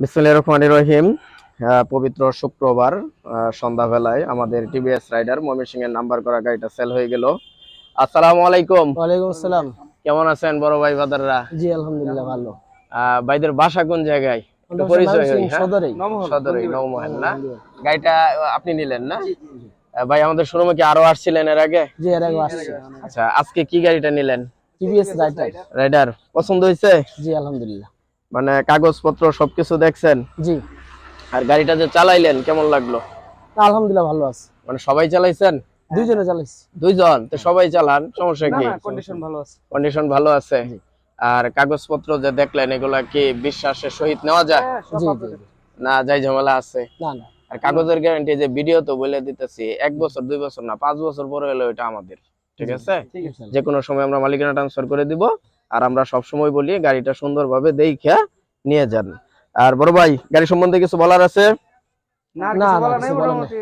বিসমিল্লাহির রহমানির রহিম। পবিত্র শুক্রবার সন্ধ্যাবেলায় আমাদের টিভিএস রাইডার ময়মনসিংহ এর নাম্বার করা গাড়িটা সেল হয়ে গেল। আসসালামু আলাইকুম। ওয়ালাইকুম আসসালাম। কেমন আছেন বড় ভাই বাদাররা? জি আলহামদুলিল্লাহ ভালো। ভাইদের বাসা কোন জায়গায়? একটু পরিচয় হই। হ্যাঁ, সদরেই সদরেই নওমহল না? গাড়িটা আপনি নিলেন না? ভাই আমাদের শোরুমে কি আরো আসছিলেন এর আগে? জি এর আগে আসছে। আচ্ছা, আজকে কি গাড়িটা নিলেন? TVS rider. রাইডার পছন্দ হয়েছে? জি আলহামদুলিল্লাহ। মানে কাগজপত্র সবকিছু দেখছেন? জি। আর গাড়িটা যে চালাইলেন কেমন লাগলো? আলহামদুলিল্লাহ ভালো আছে। মানে সবাই চালাইছেন? দুইজনে চালাইছি। দুইজন তো সবাই চালান, সমস্যা কি? না কন্ডিশন ভালো আছে। কন্ডিশন ভালো আছে। আর কাগজপত্র যে দেখলেন এগুলা কি বিশ্বাসের সহিত নেওয়া যায়? জি জি। না যাই ঝামেলা আছে? না না। আর কাগজের গ্যারান্টি যে ভিডিও তো বলে দিতেছি 1 বছর 2 বছর না 5 বছর পরে হলে ওটা আমাদের, ঠিক আছে? যে কোনো সময় আমরা মালিকানা ট্রান্সফার করে দিব। আর আমরা সব সময় বলি গাড়িটা সুন্দরভাবে দেখে নিয়ে যান। আর বড় ভাই গাড়ি সম্বন্ধে কিছু বলার আছে? না কিছু বলা নাই মোটামুটি।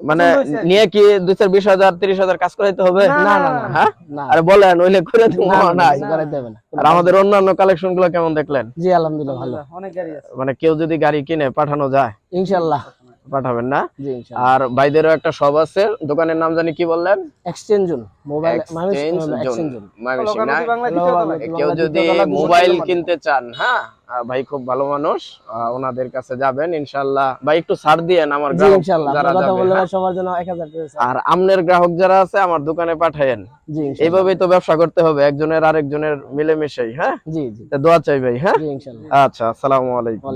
মানে নিয়ে কি 2-20,000 30,000 কাজ করাইতে হবে? না না না। হ্যাঁ, আরে বলেন নইলে করে দিব না। আর আমাদের অন্যান্য কালেকশন গুলো কেমন দেখলেন? জি আলহামদুলিল্লাহ ভালো। অনেক গাড়ি আছে। মানে কেউ যদি গাড়ি কিনে পাঠানো যায় ইনশাআল্লাহ পাঠাবেন না? জি ইনশাআল্লাহ। আর ভাইদেরও একটা শপ আছে, দোকানের নাম জানি কি বললেন? Exchange zone mobile exchange zone. কেউ বাংলা যদি মোবাইল কিনতে চান, হ্যাঁ ভাই খুব ভালো মানুষ, ওনাদের কাছে যাবেন ইনশাআল্লাহ। ভাই একটু ছাড় দিয়েন আমার জি গ্রাহক ইনশাআল্লাহ। যারা কথা যাবে, বললে হ্যাঁ? সবার জন্য 1000 করে ছাড়। আর আমনের গ্রাহক যারা আছে আমার দোকানে পাঠায়েন। জি ইনশাআল্লাহ। এইভাবেই তো ব্যবসা করতে হবে, একজনের আরেকজনের মিলেমিশেই। হ্যাঁ জি জি। দোয়া চাই ভাই। হ্যাঁ জি ইনশাআল্লাহ। আচ্ছা, আসসালামু আলাইকুম।